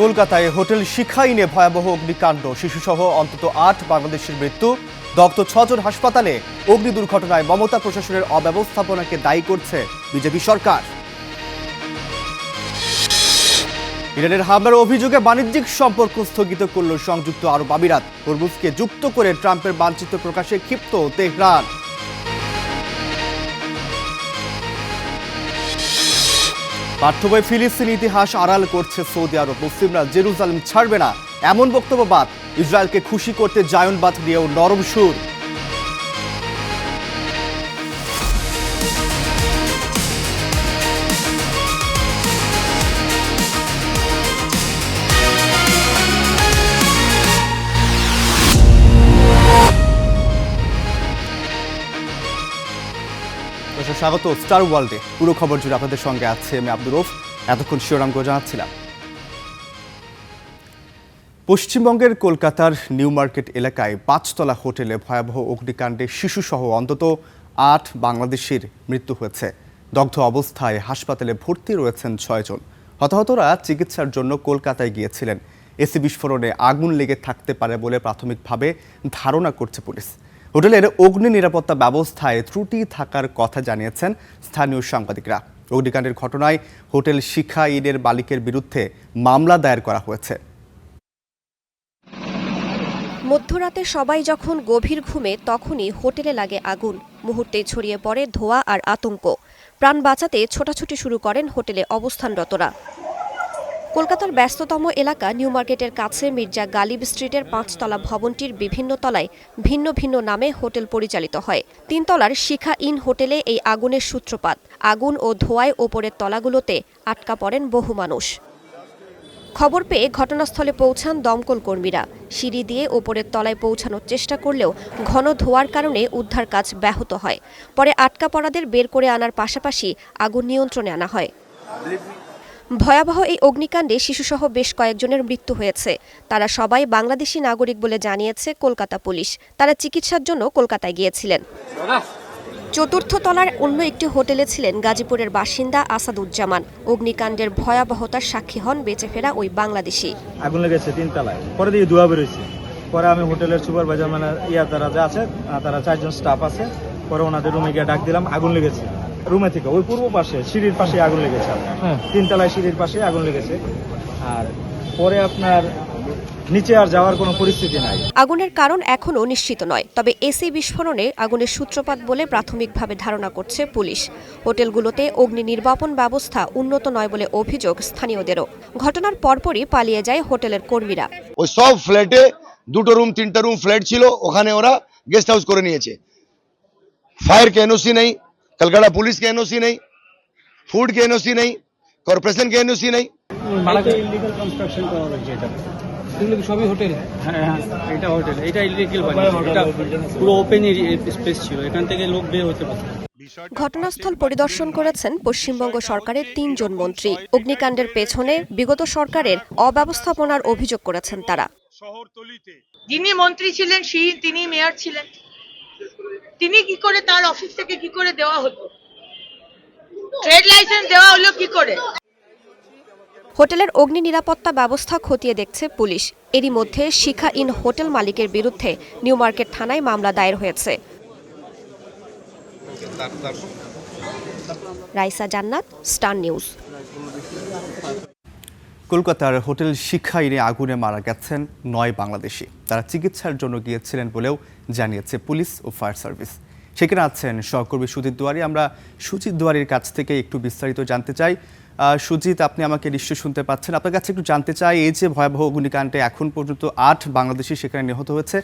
কলকাতায় হোটেল শিখা ইনে ভয়াবহ অগ্নিকাণ্ড, শিশুসহ অন্তত ৮ বাংলাদেশের মৃত্যু, দগ্ধ ৬ জন হাসপাতালে। অগ্নি দুর্ঘটনায় মমতা প্রশাসনের অব্যবস্থাপনাকে দায়ী করছে বিজেপি সরকার। ইরানের হামলার অভিযোগে বাণিজ্যিক সম্পর্ক স্থগিত করল সংযুক্ত আরব আমিরাত। হরমুজকে যুক্ত করে ট্রাম্পের মানচিত্র প্রকাশে ক্ষিপ্ত তেহরান। পাঠ্যবই ফিলিস্তিনি ইতিহাস আড়াল করছে সৌদি আরব। মুসলিমরা জেরুজালেম ছাড়বে না, এমন বক্তব্য বাদ। ইসরায়েলকে খুশি করতে জায়নবাদ নিয়েও নরম সুর। স্বাগত স্টার ওয়ার্ল্ডে। পুরো খবর জুড়ে আপনাদের সঙ্গে আছে আমি আব্দুর রউফ। এতক্ষণ শিরোনামগুলো জানাচ্ছিলাম। পশ্চিমবঙ্গের কলকাতার নিউ মার্কেট এলাকায় ৫তলা হোটেলে ভয়াবহ অগ্নিকাণ্ডে শিশুসহ অন্তত ৮ বাংলাদেশির মৃত্যু হয়েছে। দগ্ধ অবস্থায় হাসপাতালে ভর্তি রয়েছেন ৬ জন। হতাহতরা চিকিৎসার জন্য কলকাতায় গিয়েছিলেন। এসি বিস্ফোরণে আগুন লেগে থাকতে পারে বলে প্রাথমিকভাবে ধারণা করছে পুলিশ। হোটেলের অগ্নি নিরাপত্তা ব্যবস্থায় ত্রুটি থাকার কথা জানিয়েছেন স্থানীয় সাংবাদিকরা। অগ্নিকাণ্ডের ঘটনায় হোটেল শিখা ইনের মালিকের বিরুদ্ধে মামলা দায়ের করা হয়েছে। মধ্যরাতে সবাই যখন গভীর ঘুমে তখনই হোটেলে লাগে আগুন। মুহূর্তেই ছড়িয়ে পড়ে ধোঁয়া আর আতঙ্ক। প্রাণ বাঁচাতে ছোটাছুটি শুরু করেন হোটেলে অবস্থানরতরা। কলকাতার ব্যস্ততম এলাকা নিউ মার্কেটের কাছে মির্জা গালিব স্ট্রিটের ৫তলা ভবনটির বিভিন্ন তলায় ভিন্ন ভিন্ন নামে হোটেল পরিচালিত হয়। ৩ তলার শিখা ইন হোটেলে এই আগুনের সূত্রপাত। আগুন ও ধোঁয়ায় ওপরের তলাগুলোতে আটকা পড়েন বহু মানুষ। খবর পেয়ে ঘটনাস্থলে পৌঁছান দমকল কর্মীরা। সিঁড়ি দিয়ে ওপরের তলায় পৌঁছানোর চেষ্টা করলেও ঘন ধোঁয়ার কারণে উদ্ধার কাজ ব্যাহত হয়। পরে আটকা পড়াদের বের করে আনার পাশাপাশি আগুন নিয়ন্ত্রণে আনা হয়। ভয়াবহ এই অগ্নিকাণ্ডে শিশুসহ বেশ কয়েকজনের মৃত্যু হয়েছে। তারা সবাই বাংলাদেশি নাগরিক বলে জানিয়েছে কলকাতা পুলিশ। তারা চিকিৎসার জন্য কলকাতায় গিয়েছিলেন। চতুর্থ তলার অন্য একটি হোটেলে ছিলেন গাজীপুরের বাসিন্দা আসাদুজ্জামান। অগ্নিকাণ্ডের ভয়াবহতার সাক্ষী হন বেঁচে ফেরা ওই বাংলাদেশি। আগুন লেগেছে 3 তলায়, পরে দিয়ে ধোঁয়া বেরোচ্ছে। পরে আমি হোটেলের সুপারভাইজার মানে তারা যা আছে, তারা 4 জন স্টাফ আছে। পরে ওনাদের রুমে গিয়ে ডাক দিলাম, আগুন লেগেছে। রুমে থেকে ওই পূর্ব পাশে সিঁড়ির পাশে আগুন লেগেছে। 3 তলায় সিঁড়ির পাশে আগুন লেগেছে। আর পরে আপনার নিচে আর যাওয়ার কোনো পরিস্থিতি নাই। আগুনের কারণ এখনও নিশ্চিত নয়, তবে এসি বিস্ফোরণে আগুনের সূত্রপাত বলে প্রাথমিকভাবে ধারণা করছে পুলিশ। হোটেলগুলোতে অগ্নি নির্বাপন ব্যবস্থা উন্নত নয় বলে অভিযোগ স্থানীয়দেরও। ঘটনার পরপরই পালিয়ে যায় হোটেলের কর্মীরা। ওই সব ফ্ল্যাটে 2টো রুম 3টা রুম ফ্ল্যাট ছিল, ওখানে ওরা গেস্ট হাউস করে নিয়েছে। ফায়ার के एनओसी नहीं, कलकत्ता पुलिस के एनओसी नहीं, फूड के एनओसी नहीं, कॉर्पोरेशन के एनओसी नहीं। ইলিগাল কনস্ট্রাকশন করা হয়েছে। এগুলো কি সবই হোটেল? হ্যাঁ, এটা হোটেল, এটা ইলিগাল বানিয়েছে। এটা পুরো ওপেন স্পেস ছিল, এখান থেকে লোক বের হতে পারত। ঘটনাস্থল পরিদর্শন করেছেন পশ্চিমবঙ্গ সরকারের 3 জন মন্ত্রী। অগ্নিকাণ্ডের পেছনে বিগত সরকারের অব্যবস্থাপনার অভিযোগ করেছেন তারা। যিনি মন্ত্রী ছিলেন তিনি মেয়র ছিলেন, তিনি কি করে তার অফিস থেকে কি করে দেওয়া হতো? ট্রেড লাইসেন্স দেওয়া হলো কি করে? হোটেলের অগ্নি নিরাপত্তা ব্যবস্থা খতিয়ে দেখছে পুলিশ। এরই মধ্যে শিখা ইন হোটেল মালিকের বিরুদ্ধে নিউ মার্কেট থানায় মামলা দায়ের হয়েছে। রাইসা জান্নাত, স্টার নিউজ। কলকাতার হোটেল শিখা ইনে আগুনে মারা গেছেন 9 বাংলাদেশি। তারা চিকিৎসার জন্য গিয়েছিলেন বলেও জানিয়েছে পুলিশ ও ফায়ার সার্ভিস। সেখানে আছেন সহকর্মী সুজিত দুয়ারি। আমরা সুজিত দুয়ারির কাছ থেকে একটু বিস্তারিত জানতে চাই। সুজিত, আপনি আমাকে নিশ্চয়ই শুনতে পাচ্ছেন। আপনার কাছে একটু জানতে চাই, এই যে ভয়াবহ অগ্নিকাণ্ডে এখন পর্যন্ত 8 বাংলাদেশি সেখানে নিহত হয়েছে,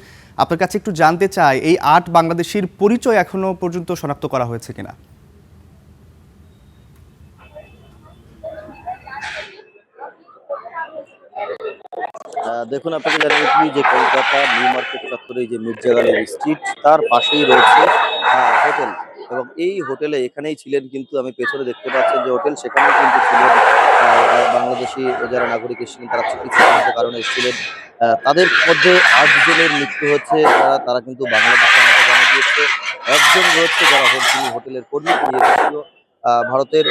আপনার কাছে একটু জানতে চাই এই 8 বাংলাদেশির পরিচয় এখনো পর্যন্ত শনাক্ত করা হয়েছে কিনা? দেখুন, আপনাকে জানিয়ে দিই যে কলকাতা নিউ মার্কেট চত্বরে যে মির্জা গালিব স্ট্রিট, তার পাশেই রয়েছে হোটেল। এবং এই হোটেলে এখানেই ছিলেন, কিন্তু আমি পেছনে দেখতে পাচ্ছেন যে হোটেল, সেখানেই কিন্তু ছিলেন বাংলাদেশি যারা নাগরিক এসেছিলেন, তারা চিকিৎসাজনিত কারণে এসেছিলেন। তাদের মধ্যে 8 জনের মৃত্যু হচ্ছে। তারা কিন্তু বাংলাদেশে আমাকে জানা গিয়েছে। 1 জন রয়েছে যারা তিনি হোটেলের কর্মী, তিনি এসেছিল ভারতের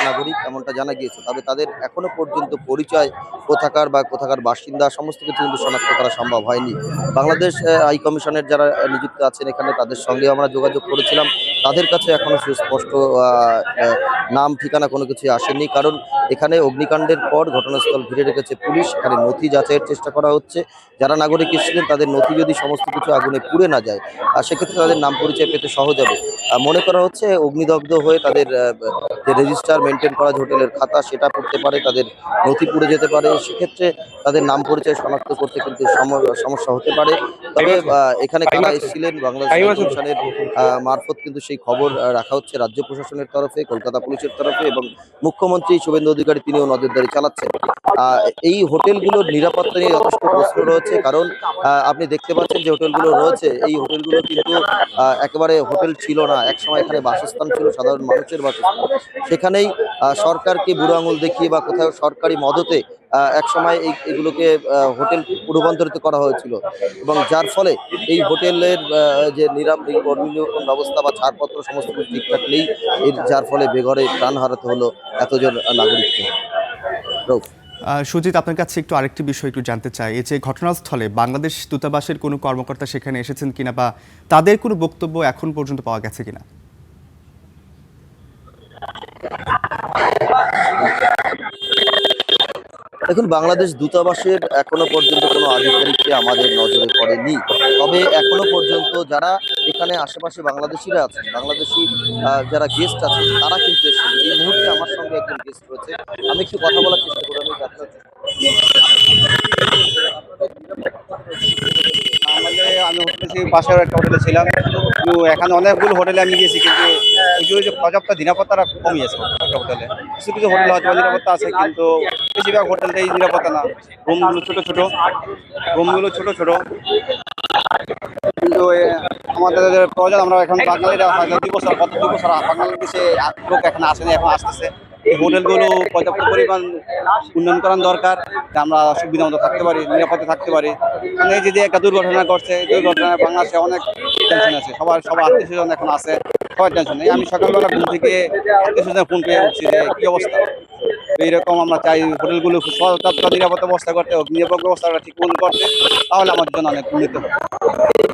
নাগরিক এমনটা জানা গিয়েছে। তবে তাদের এখনো পর্যন্ত পরিচয় কোথাকার বা কোথাকার বাসিন্দা সমস্ত কিছু কিন্তু শনাক্ত করা সম্ভব হয়নি। বাংলাদেশ হাই কমিশনের যারা নিযুক্ত আছেন এখানে তাদের সঙ্গে আমরা যোগাযোগ করেছিলাম। তাদের কাছে এখনো সুস্পষ্ট নাম ঠিকানা কোনো কিছু আসেনি, কারণ এখানে অগ্নিকাণ্ডের পর ঘটনাস্থল ঘিরে রেখেছে পুলিশ। এখানে নথি যাচাইয়ের চেষ্টা করা হচ্ছে। যারা নাগরিক এসেছিলেন তাদের নথি যদি সমস্ত কিছু আগুনে পুড়ে না যায় সেক্ষেত্রে তাদের নাম পরিচয় পেতে সহজ হবে। মনে করা হচ্ছে অগ্নিদগ্ধ হয়ে তাদের যে রেজিস্টার মেনটেন করা যে হোটেলের খাতা সেটা পড়তে পারে, তাদের নথি পুড়ে যেতে পারে। সেক্ষেত্রে তাদের নাম পরিচয় শনাক্ত করতে কিন্তু সমস্যা হতে পারে। তবে এখানে কারা এসেছিলেন বাংলাদেশ কমিশনের মারফত কিন্তু সেই খবর রাখা হচ্ছে রাজ্য প্রশাসনের তরফে, কলকাতা পুলিশের তরফে, এবং মুখ্যমন্ত্রী শুভেন্দু অধিকারী তিনিও নজরদারি চালাচ্ছেন। এই হোটেলগুলোর নিরাপত্তা নিয়ে যথেষ্ট প্রশ্ন রয়েছে, কারণ আপনি দেখতে পাচ্ছেন যে হোটেলগুলো রয়েছে এই হোটেলগুলো কিন্তু একেবারে হোটেল ছিল না, একসময় এখানে বাসস্থান ছিল সাধারণ মানুষের বাসস্থান। সেখানেই সরকারকে বুড়ো আঙুল দেখিয়ে বা কোথাও সরকারি মদতে একসময় এগুলোকে হোটেল রূপান্তরিত করা হয়েছিল, এবং যার ফলে এই হোটেলের যে নিরাপত্তা ব্যবস্থা বা ছাড়পত্র সমস্ত কিছু ঠিকঠাক নেই, যার ফলে বেঘরে প্রাণ হারাতে হলো এতজন নাগরিককে। সুজিত, আপনার কাছে একটু আরেকটি বিষয় একটু জানতে চাই। এই যে ঘটনাস্থলে বাংলাদেশ দূতাবাসের কোনো কর্মকর্তা সেখানে এসেছেন কিনা বা তাদের কোনো বক্তব্য এখন পর্যন্ত পাওয়া গেছে কিনা? দেখুন, বাংলাদেশ দূতাবাসের এখনো পর্যন্ত কোনো আধিকারিককে আমাদের নজরে পড়েনি। তবে এখনো পর্যন্ত যারা এখানে আশেপাশে বাংলাদেশিরা আছে, বাংলাদেশি যারা গেস্ট আছে তারা কিন্তু এসেছেন। এই মুহূর্তে আমার সঙ্গে একজন গেস্ট রয়েছে, আমি একটু কথা বলার চেষ্টা করি। আমি পাশের একটা হোটেলে ছিলাম, কিন্তু এখানে অনেকগুলো হোটেলে আমি গিয়েছি, কিন্তু ওই যে পর্যাপ্ত নিরাপত্তাটা কমই আছে একটা হোটেলে। কিছু কিছু হোটেলে হয়তো নিরাপত্তা আছে, কিন্তু বেশিরভাগ হোটেলটাই নিরাপত্তা না। রুমগুলো ছোট ছোট, কিন্তু আমাদের প্রয়োজন, আমরা এখন বাঙালিরা হয়তো 2 বছর বাংলাদেশে লোক এখানে আসেনি, এখন আসতেছে। এই হোটেলগুলো পর্যাপ্ত পরিমাণ উন্নয়ন করার দরকার, যে আমরা সুবিধা মতো থাকতে পারি, নিরাপদে থাকতে পারি। কারণ এই যে একটা দুর্ঘটনা ঘটছে, এই দুর্ঘটনায় বাংলাদেশে অনেক টেনশন আছে, সবার আত্মীয় স্বজন এখন আছে, সবার টেনশন নেই। আমি সকালবেলা ঘুম থেকে আত্মীয় স্বজনের ফোন পেয়ে উঠছি যে কী অবস্থা। এইরকম আমরা চাই হোটেলগুলো পর্যাপ্ত নিরাপত্তা ব্যবস্থা করতে, নিরাপত্তা ব্যবস্থাটা ঠিক মতো করতে, তাহলে আমাদের জন্য অনেক উন্নত হবে।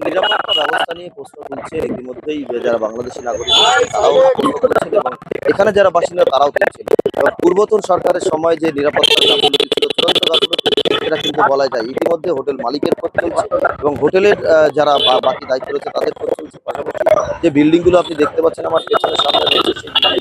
নিরাপত্তা ব্যবস্থা নিয়ে প্রশ্ন তুলছে ইতিমধ্যেই যারা বাংলাদেশি নাগরিক তারাও প্রশ্ন তুলছেন, এবং এখানে যারা বাসিন্দা তারাও তুলছেন। এবং পূর্বতন সরকারের সময় যে নিরাপত্তার গাফিলতি ছিল, চূড়ান্ত গাফিলতি, সেটা কিন্তু বলা যায়। ইতিমধ্যে হোটেল মালিকের পথ চলছে এবং হোটেলের যারা বাকি দায়িত্ব রয়েছে তাদের পথ চলছে। পাশাপাশি যে বিল্ডিংগুলো আপনি দেখতে পাচ্ছেন আমার পেছনের সামনে রয়েছে, সেই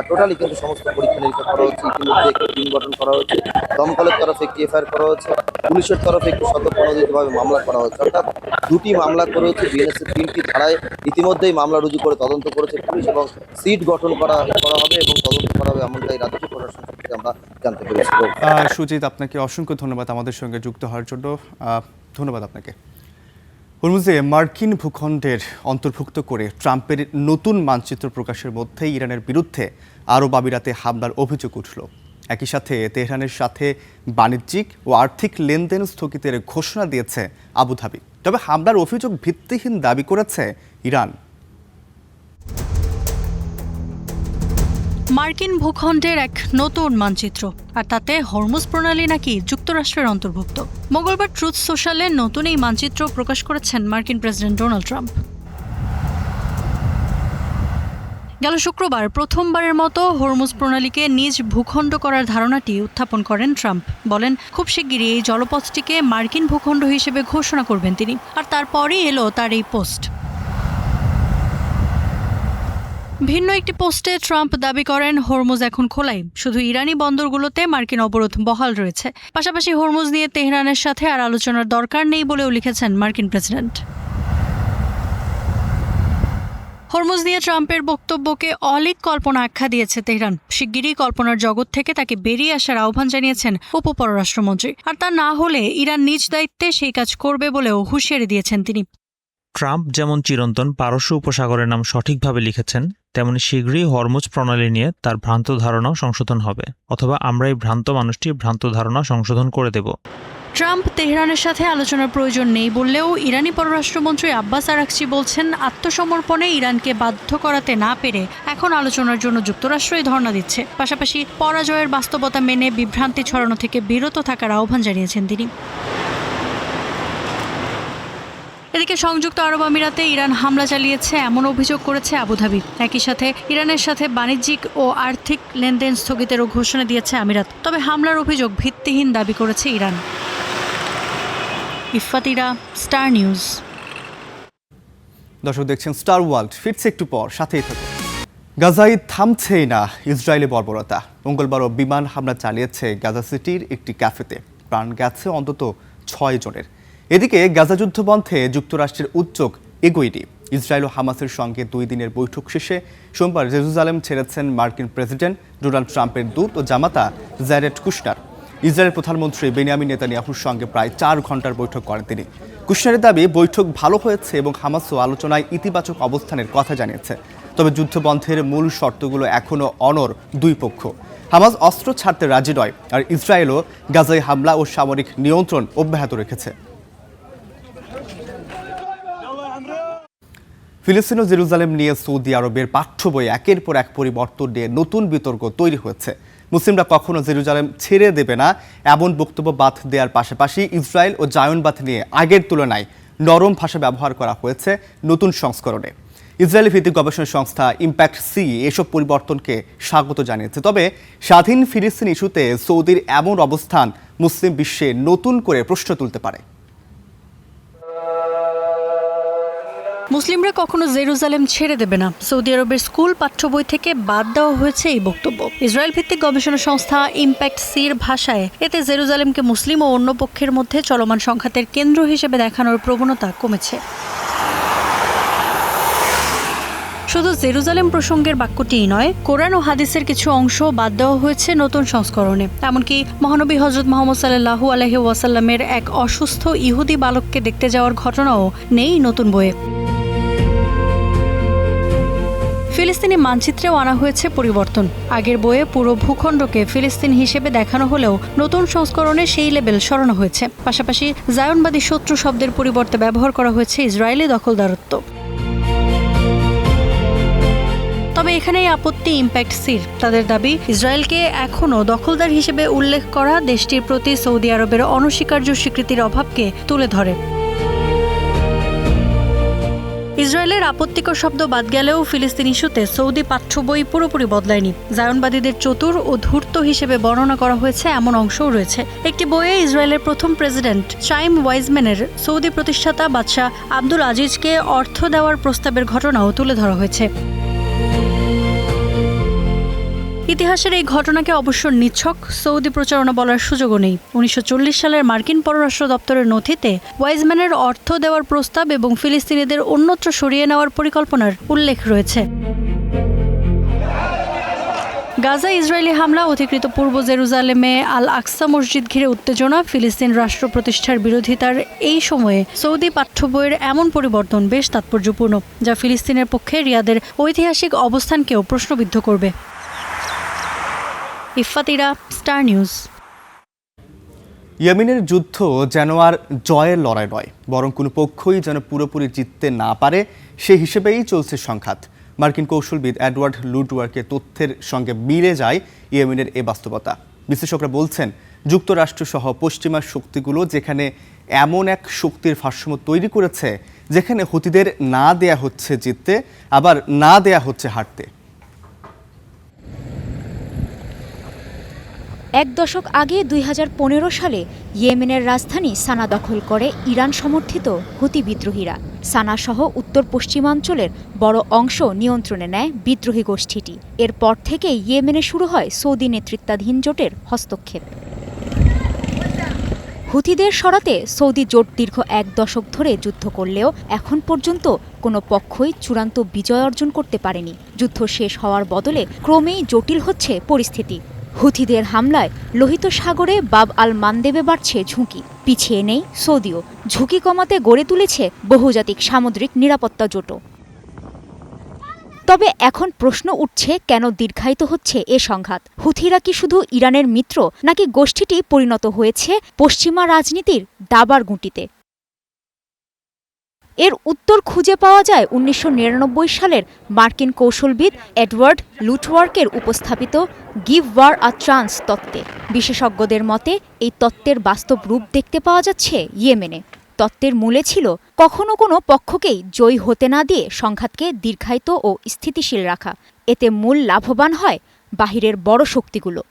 টোটালি কিন্তু সমস্ত পরীক্ষা নিরীক্ষা করা হচ্ছে। ইতিমধ্যে একটি টিম গঠন করা হয়েছে, দমকলের তরফে একটি এফআইআর করা হয়েছে, পুলিশের তরফে একটি শতপ্রণোদিতভাবে মামলা করা হয়েছে। অর্থাৎ 2টি মামলা করেছে বিএনএসের 3টি ধারায় ইতিমধ্যেই মামলা রুজু করে তদন্ত করেছে পুলিশ, এবং সিট গঠন করা হবে এবং তদন্ত করা হবে, এমনটাই রাজ্য প্রশাসন থেকে আমরা জানতে পেরেছি। সুজিত, আপনাকে অসংখ্য ধন্যবাদ আমাদের সঙ্গে যুক্ত হওয়ার জন্য। ধন্যবাদ আপনাকে। হরমুজে মার্কিন ভূখণ্ডের অন্তর্ভুক্ত করে ট্রাম্পের নতুন মানচিত্র প্রকাশের মধ্যেই ইরানের বিরুদ্ধে আরব আমিরাতে হামলার অভিযোগ উঠল। একই সাথে তেহরানের সাথে বাণিজ্যিক ও আর্থিক লেনদেন স্থগিতের ঘোষণা দিয়েছে আবুধাবি। তবে হামলার অভিযোগ ভিত্তিহীন দাবি করেছে ইরান। মার্কিন ভূখণ্ডের এক নতুন মানচিত্র, আর তাতে হরমুজ প্রণালী নাকি যুক্তরাষ্ট্রের অন্তর্ভুক্ত। মঙ্গলবার ট্রুথ সোশ্যালে নতুন এই মানচিত্র প্রকাশ করেছেন মার্কিন প্রেসিডেন্ট ডোনাল্ড ট্রাম্প। গেল শুক্রবার প্রথমবারের মতো হরমুজ প্রণালীকে নিজ ভূখণ্ড করার ধারণাটি উত্থাপন করেন ট্রাম্প। বলেন খুব শিগগিরই এই জলপথটিকে মার্কিন ভূখণ্ড হিসেবে ঘোষণা করবেন তিনি। আর তারপরই এলো তার এই পোস্ট। ভিন্ন একটি পোস্টে ট্রাম্প দাবি করেন হরমুজ এখন খোলাই, শুধু ইরানি বন্দরগুলোতে মার্কিন অবরোধ বহাল রয়েছে। পাশাপাশি হরমুজ নিয়ে তেহরানের সাথে আর আলোচনার দরকার নেই বলেও লিখেছেন মার্কিন প্রেসিডেন্ট। হরমুজ নিয়ে ট্রাম্পের বক্তব্যকে অলীক কল্পনা আখ্যা দিয়েছে তেহরান। শিগগিরই কল্পনার জগৎ থেকে তাকে বেরিয়ে আসার আহ্বান জানিয়েছেন উপপররাষ্ট্রমন্ত্রী। আর তা না হলে ইরান নিজ দায়িত্বে সেই কাজ করবে বলেও হুঁশিয়ারি দিয়েছেন তিনি। ট্রাম্প যেমন চিরন্তন পারস্য উপসাগরের নাম সঠিকভাবে লিখেছেন, তেমনি শীঘ্রই হরমুজ প্রণালী নিয়ে তার ভ্রান্ত ধারণাও সংশোধন হবে, অথবা আমরা এই ভ্রান্ত মানুষটির ভ্রান্ত ধারণা সংশোধন করে দেব। ট্রাম্প তেহরানের সাথে আলোচনার প্রয়োজন নেই বললেও ইরানি পররাষ্ট্রমন্ত্রী আব্বাস আরাকচি বলছেন, আত্মসমর্পণে ইরানকে বাধ্য করাতে না পেরে এখন আলোচনার জন্য যুক্তরাষ্ট্রই ধর্ণা দিচ্ছে। পাশাপাশি পরাজয়ের বাস্তবতা মেনে বিভ্রান্তি ছড়ানো থেকে বিরত থাকার আহ্বান জানিয়েছেন তিনি। এদিকে সংযুক্ত আরব আমিরাতে ইরান হামলা চালিয়েছে এমন অভিযোগ করেছে আবুধাবি। একই সাথে ইরানের সাথে বাণিজ্যিক ও আর্থিক লেনদেন স্থগিতেরও ঘোষণা দিয়েছে আমিরাত। তবে হামলার অভিযোগ ভিত্তিহীন দাবি করেছে ইরান। ইফফাতিরা, star news. দর্শক দেখছেন স্টার ওয়ার্ল্ড, ফিরছে একটু পর, সাথেই থাকুন। গাজায় থামছেই না ইসরায়েলি বর্বরতা। মঙ্গলবারও বিমান হামলা চালিয়েছে গাজা সিটির একটি ক্যাফেতে, প্রাণ গেছে অন্তত 6 জনের। এদিকে গাজা যুদ্ধ বন্ধে যুক্তরাষ্ট্রের উদ্যোগ এগোয়নি। ইসরায়েল ও হামাসের সঙ্গে 2 দিনের বৈঠক শেষে সোমবার জেরুজালেম ছেড়েছেন মার্কিন প্রেসিডেন্ট ডোনাল্ড ট্রাম্পের দূত ও জামাতা জ্যারেড কুশনার। ইসরায়েলের প্রধানমন্ত্রী বেনিয়ামিন নেতানিয়াহুর সঙ্গে প্রায় 4 ঘন্টার বৈঠক করেন তিনি। কুশনারের দাবি, বৈঠক ভালো হয়েছে এবং হামাসও আলোচনায় ইতিবাচক অবস্থানের কথা জানিয়েছে। তবে যুদ্ধবন্ধের মূল শর্তগুলো এখনও অনড় দুই পক্ষ। হামাস অস্ত্র ছাড়তে রাজি নয়, আর ইসরায়েলও গাজায় হামলা ও সামরিক নিয়ন্ত্রণ অব্যাহত রেখেছে। ফিলিস্তিন ও জেরুজালেম নিয়ে সৌদি আরবের পাঠ্য বইয়ে একের পর এক পরিবর্তন নিয়ে নতুন বিতর্ক তৈরি হয়েছে। মুসলিমরা কখনো জেরুজালেম ছেড়ে দেবে না এমন বক্তব্য বাদ দেওয়ার পাশাপাশি ইসরায়েল ও জায়নবাদ নিয়ে আগের তুলনায় নরম ভাষা ব্যবহার করা হয়েছে নতুন সংস্করণে। ইসরায়েলি ভিত্তিক গবেষণা সংস্থা ইম্প্যাক্ট সি এসব পরিবর্তনকে স্বাগত জানিয়েছে। তবে স্বাধীন ফিলিস্তিন ইস্যুতে সৌদির এমন অবস্থান মুসলিম বিশ্বে নতুন করে প্রশ্ন তুলতে পারে। মুসলিমরা কখনো জেরুজালেম ছেড়ে দেবে না, সৌদি আরবের স্কুল পাঠ্য বই থেকে বাদ দেওয়া হয়েছে এই বক্তব্য। ইসরায়েল ভিত্তিক গবেষণা সংস্থা ইম্প্যাক্ট সির ভাষায়, এতে জেরুজালেমকে মুসলিম ও অন্য পক্ষের মধ্যে চলমান সংঘাতের কেন্দ্র হিসেবে দেখানোর প্রবণতা কমেছে। শুধু জেরুজালেম প্রসঙ্গের বাক্যটিই নয়, কোরআন ও হাদিসের কিছু অংশ বাদ দেওয়া হয়েছে নতুন সংস্করণে। এমনকি মহানবী হযরত মুহাম্মদ সাল্লাল্লাহু আলাইহি ওয়াসাল্লামের এক অসুস্থ ইহুদি বালককে দেখতে যাওয়ার ঘটনাও নেই নতুন বইয়ে। ফিলিস্তিনি মানচিত্রেও আনা হয়েছে পরিবর্তন। আগের বইয়ে পুরো ভূখণ্ডকে ফিলিস্তিন হিসেবে দেখানো হলেও নতুন সংস্করণে সেই লেবেল সরানো হয়েছে। পাশাপাশি জায়নবাদী শত্রু শব্দের পরিবর্তে ব্যবহার করা হয়েছে ইসরায়েলি দখলদারত্ব। তবে এখানেই আপত্তি ইম্প্যাক্ট সির। তাদের দাবি, ইসরায়েলকে এখনও দখলদার হিসেবে উল্লেখ করা দেশটির প্রতি সৌদি আরবের অনস্বীকার্য স্বীকৃতির অভাবকে তুলে ধরে। ইসরায়েলের আপত্তিকর শব্দ বাদ গেলেও ফিলিস্তিন ইস্যুতে সৌদি পাঠ্য বই পুরোপুরি বদলায়নি। জায়নবাদীদের চতুর ও ধূর্ত হিসেবে বর্ণনা করা হয়েছে এমন অংশও রয়েছে। একটি বইয়ে ইসরায়েলের প্রথম প্রেসিডেন্ট চাইম ওয়াইজম্যানের সৌদি প্রতিষ্ঠাতা বাদশাহ আব্দুল আজিজকে অর্থ দেওয়ার প্রস্তাবের ঘটনাও তুলে ধরা হয়েছে। ইতিহাসের এই ঘটনাকে অবশ্য নিছক সৌদি প্রচারণা বলার সুযোগও নেই। 1940 সালের মার্কিন পররাষ্ট্র দপ্তরের নথিতে ওয়াইজম্যানের অর্থ দেওয়ার প্রস্তাব এবং ফিলিস্তিনিদের অন্যত্র সরিয়ে নেওয়ার পরিকল্পনার উল্লেখ রয়েছে। গাজা ইসরায়েলি হামলা, অধিকৃত পূর্ব জেরুজালেমে আল আকসা মসজিদ ঘিরে উত্তেজনা, ফিলিস্তিন রাষ্ট্র প্রতিষ্ঠার বিরোধিতার এই সময়ে সৌদি পাঠ্য বইয়ের এমন পরিবর্তন বেশ তাৎপর্যপূর্ণ, যা ফিলিস্তিনের পক্ষে রিয়াদের ঐতিহাসিক অবস্থানকেও প্রশ্নবিদ্ধ করবে। ইফফাতিরা, স্টার নিউজ। ইয়েমেনের যুদ্ধ যেন আর জয়ের লড়াই নয়, বরং কোনো পক্ষই যেন পুরোপুরি জিততে না পারে সে হিসেবেই চলছে সংঘাত। মার্কিন কৌশলবিদ এডওয়ার্ড লুডওয়ার্কের তথ্যের সঙ্গে মিলে যায় ইয়েমেনের এ বাস্তবতা। বিশ্লেষকরা বলছেন, যুক্তরাষ্ট্রসহ পশ্চিমা শক্তিগুলো যেখানে এমন এক শক্তির ভারসাম্য তৈরি করেছে যেখানে হুতিদের না দেয়া হচ্ছে জিততে, আবার না দেয়া হচ্ছে হারতে। এক দশক আগে 2015 সালে ইয়েমেনের রাজধানী সানা দখল করে ইরান সমর্থিত হুতি বিদ্রোহীরা। সানা সহ উত্তর পশ্চিমাঞ্চলের বড় অংশ নিয়ন্ত্রণে নেয় বিদ্রোহী গোষ্ঠীটি। এরপর থেকেই ইয়েমেনে শুরু হয় সৌদি নেতৃত্বাধীন জোটের হস্তক্ষেপ। হুতিদের সরাতে সৌদি জোট দীর্ঘ 1 দশক ধরে যুদ্ধ করলেও এখন পর্যন্ত কোনো পক্ষই চূড়ান্ত বিজয় অর্জন করতে পারেনি। যুদ্ধ শেষ হওয়ার বদলে ক্রমেই জটিল হচ্ছে পরিস্থিতি। হুথিদের হামলায় লোহিত সাগরে বাব আল মানদেবে বাড়ছে ঝুঁকি। পিছিয়ে নেই সৌদিও। ঝুঁকি কমাতে গড়ে তুলেছে বহুজাতিক সামুদ্রিক নিরাপত্তা জোটও। তবে এখন প্রশ্ন উঠছে কেন দীর্ঘায়িত হচ্ছে এ সংঘাত। হুথিরা কি শুধু ইরানের মিত্র, নাকি গোষ্ঠীটি পরিণত হয়েছে পশ্চিমা রাজনীতির দাবার গুঁটিতে? এর উত্তর খুঁজে পাওয়া যায় ১৯৯৯ সালের মার্কিন কৌশলবিদ এডওয়ার্ড লুটওয়ার্কের উপস্থাপিত গিভ ওয়ার আ চান্স তত্ত্বে। বিশেষজ্ঞদের মতে এই তত্ত্বের বাস্তব রূপ দেখতে পাওয়া যাচ্ছে ইয়েমেনে। তত্ত্বের মূলে ছিল কখনো কোনো পক্ষকেই জয়ী হতে না দিয়ে সংঘাতকে দীর্ঘায়িত ও স্থিতিশীল রাখা। এতে মূল লাভবান হয় বাহিরের বড় শক্তিগুলো।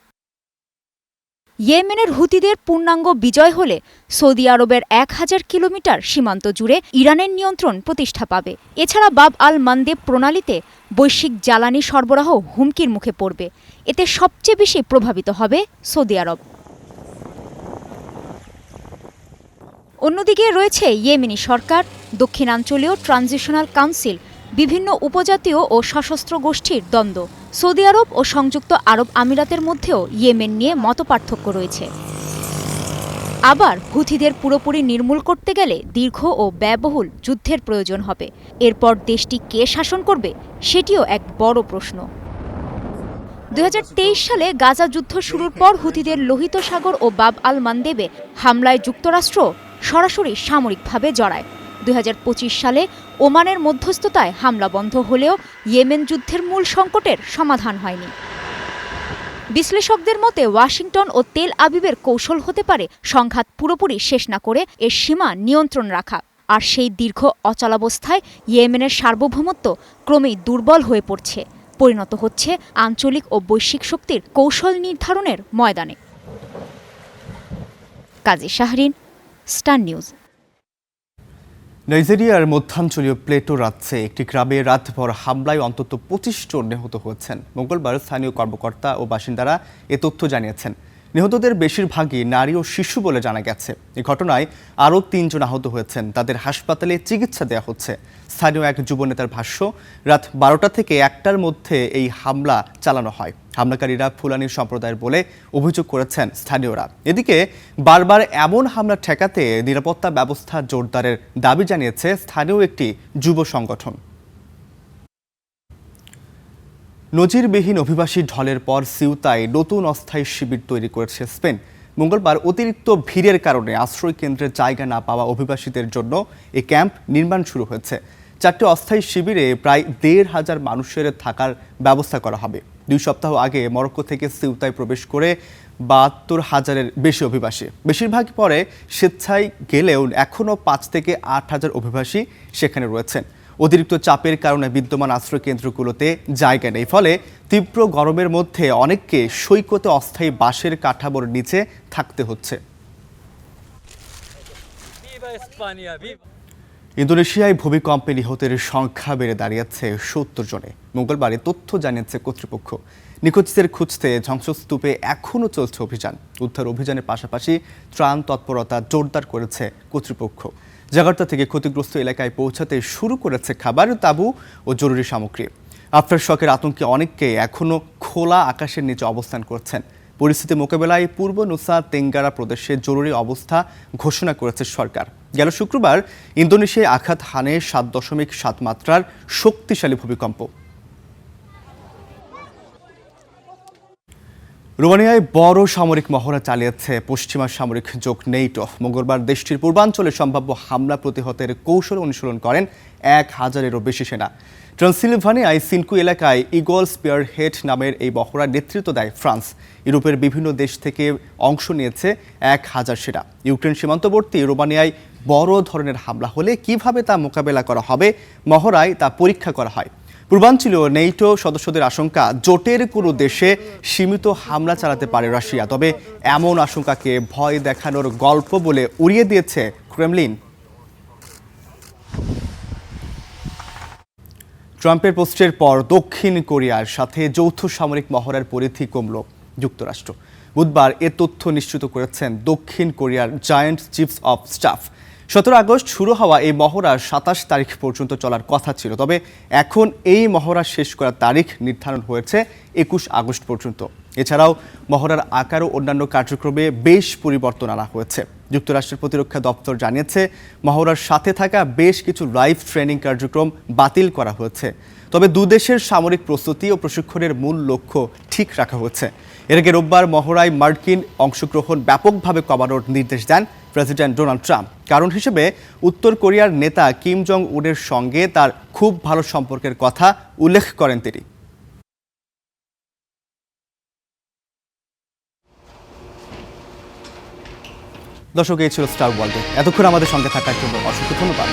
ইয়েমেনের হুতিদের পূর্ণাঙ্গ বিজয় হলে সৌদি আরবের ১,০০০ কিলোমিটার সীমান্ত জুড়ে ইরানের নিয়ন্ত্রণ প্রতিষ্ঠা পাবে। এছাড়া বাব আল মানদেব প্রণালীতে বৈশ্বিক জ্বালানি সরবরাহ হুমকির মুখে পড়বে। এতে সবচেয়ে বেশি প্রভাবিত হবে সৌদি আরব। অন্যদিকে রয়েছে ইয়েমেনি সরকার, দক্ষিণাঞ্চলীয় ট্রানজিশনাল কাউন্সিল, বিভিন্ন উপজাতীয় ও সশস্ত্র গোষ্ঠীর দ্বন্দ্ব। সৌদি আরব ও সংযুক্ত আরব আমিরাতের মধ্যেও ইয়েমেন নিয়ে মতপার্থক্য রয়েছে। আবার হুথিদের পুরোপুরি নির্মূল করতে গেলে দীর্ঘ ও ব্যয়বহুল যুদ্ধের প্রয়োজন হবে। এরপর দেশটি কে শাসন করবে সেটিও এক বড় প্রশ্ন। ২০২৩ সালে গাজা যুদ্ধ শুরুর পর হুথিদের লোহিত সাগর ও বাব আল মানদেবে হামলায় যুক্তরাষ্ট্র সরাসরি সামরিকভাবে জড়ায়। ২০২৫ সালে ওমানের মধ্যস্থতায় হামলা বন্ধ হলেও ইয়েমেন যুদ্ধের মূল সংকটের সমাধান হয়নি। বিশ্লেষকদের মতে ওয়াশিংটন ও তেল আবিবের কৌশল হতে পারে সংঘাত পুরোপুরি শেষ না করে এর সীমা নিয়ন্ত্রণ রাখা। আর সেই দীর্ঘ অচলাবস্থায় ইয়েমেনের সার্বভৌমত্ব ক্রমেই দুর্বল হয়ে পড়ছে, পরিণত হচ্ছে আঞ্চলিক ও বৈশ্বিক শক্তির কৌশল নির্ধারণের ময়দানে। কাজী শাহরিন, স্টার নিউজ। নাইজেরিয়ার মধ্যাঞ্চলীয় প্লেটো রাজ্যে একটি গ্রামে রাতভর হামলায় অন্তত ২৫ জন নিহত হয়েছেন। মঙ্গলবার স্থানীয় কর্মকর্তা ও বাসিন্দারা এ তথ্য জানিয়েছেন। নিহতদের বেশিরভাগই নারী ও শিশু বলে জানা গেছে। এই ঘটনায় আরও ৩ জন আহত হয়েছেন, তাদের হাসপাতালে চিকিৎসা দেওয়া হচ্ছে। স্থানীয় এক যুবনেতার ভাষ্য, রাত ১২টা থেকে ১টার মধ্যে এই হামলা চালানো হয়। হামলাকারীরা ফুলানি সম্প্রদায়ের বলে অভিযোগ করেছেন স্থানীয়রা। এদিকে বারবার এমন হামলা ঠেকাতে নিরাপত্তা ব্যবস্থা জোরদারের দাবি জানিয়েছে স্থানীয় একটি যুব সংগঠন। নজিরবিহীন অভিবাসী ঢলের পর সিউতায় নতুন অস্থায়ী শিবির তৈরি করেছে স্পেন। মঙ্গলবার অতিরিক্ত ভিড়ের কারণে আশ্রয় কেন্দ্রের জায়গা না পাওয়া অভিবাসীদের জন্য এই ক্যাম্প নির্মাণ শুরু হয়েছে। 4টি অস্থায়ী শিবিরে প্রায় ১,৫০০ মানুষের থাকার ব্যবস্থা করা হবে। 2 সপ্তাহ আগে মরক্কো থেকে সিউতায় প্রবেশ করে ৭২,০০০-এর বেশি অভিবাসী। বেশিরভাগ পরে স্বেচ্ছায় গেলেও এখনও ৫ থেকে ৮,০০০ অভিবাসী সেখানে রয়েছেন। অতিরিক্ত চাপের কারণে বিদ্যমান আশ্রয় কেন্দ্রগুলোতে জায়গা নেই, ফলে তীব্র গরমের মধ্যে অনেককে সৈকতে অস্থায়ী বাঁশের কাঠামোর নিচে থাকতে হচ্ছে। ইন্দোনেশিয়ায় ভূমিকম্পে নিহতের সংখ্যা বেড়ে দাঁড়িয়েছে ৭০ জনে। মঙ্গলবার তথ্য জানিয়েছে কর্তৃপক্ষ। নিখোঁজদের খুঁজতে ধ্বংসস্তূপে এখনও চলছে অভিযান। উদ্ধার অভিযানের পাশাপাশি ত্রাণ তৎপরতা জোরদার করেছে কর্তৃপক্ষ। জাকার্তা থেকে ক্ষতিগ্রস্ত এলাকায় পৌঁছাতে শুরু করেছে খাবার, তাঁবু ও জরুরি সামগ্রী। আফটার শকের আতঙ্কে অনেককে এখনও খোলা আকাশের নিচে অবস্থান করছেন। পরিস্থিতি মোকাবেলায় পূর্ব নুসা তেঙ্গারা প্রদেশে জরুরি অবস্থা ঘোষণা করেছে সরকার। গেল শুক্রবার ইন্দোনেশিয়ায় আঘাত হানে ৭.৭ মাত্রার শক্তিশালী ভূমিকম্প। রোমানিয়ায় বড় সামরিক মহড়া চালিয়েছে পশ্চিমা সামরিক জোট নেটো। মঙ্গলবার দেশটির পূর্বাঞ্চলে সম্ভাব্য হামলা প্রতিহতের কৌশল অনুশীলন করেন ১,০০০-এরও বেশি সেনা। ট্রান্সিলভানিয়ায় সিনকু এলাকায় ইগল স্পিয়ার হেড নামের এই মহড়ার নেতৃত্ব দেয় ফ্রান্স। ইউরোপের বিভিন্ন দেশ থেকে অংশ নিয়েছে ১,০০০ সেনা। ইউক্রেন সীমান্তবর্তী রোমানিয়ায় বড় ধরনের হামলা হলে কিভাবে তা মোকাবেলা করা হবে, মহড়ায় তা পরীক্ষা করা হয়। পূর্বাঞ্চলীয় নেটো সদস্যদের আশঙ্কা, জোটের কোনো দেশে সীমিত হামলা চালাতে পারে রাশিয়া। তবে এমন আশঙ্কাকে ভয় দেখানোর গল্প বলে উড়িয়ে দিয়েছে ক্রেমলিন। ট্রাম্পের পোস্টের পর দক্ষিণ কোরিয়ার সাথে যৌথ সামরিক মহড়ার পরিধি কমল যুক্তরাষ্ট্র। বুধবার এ তথ্য নিশ্চিত করেছেন দক্ষিণ কোরিয়ার joint chiefs of staff. ১৭ August শুরু হওয়া এই মহড়া ২৭ তারিখ পর্যন্ত চলার কথা ছিল। তবে এখন এই মহড়া শেষ করার তারিখ নির্ধারণ হয়েছে ২১ আগস্ট পর্যন্ত। এছাড়াও মহড়ার আকার ও অন্যান্য কার্যক্রমে বেশ পরিবর্তন আনা হয়েছে। যুক্তরাষ্ট্রের প্রতিরক্ষা দপ্তর জানিয়েছে, মহড়ার সাথে থাকা বেশ কিছু লাইভ ট্রেনিং কার্যক্রম বাতিল করা হয়েছে। তবে দুদেশের সামরিক প্রস্তুতি ও প্রশিক্ষণের মূল লক্ষ্য ঠিক রাখা হচ্ছে। এর আগে রোববার মহড়ায় মার্কিন অংশগ্রহণ ব্যাপকভাবে কমানোর নির্দেশ দেন প্রেসিডেন্ট ডোনাল্ড ট্রাম্প। কারণ হিসেবে উত্তর কোরিয়ার নেতা কিম জং উনের সঙ্গে তার খুব ভালো সম্পর্কের কথা উল্লেখ করেন তিনি। দর্শক, এই ছিল স্টার ওয়ার্ল্ডে। এতক্ষণ আমাদের সঙ্গে থাকার জন্য অসংখ্য ধন্যবাদ।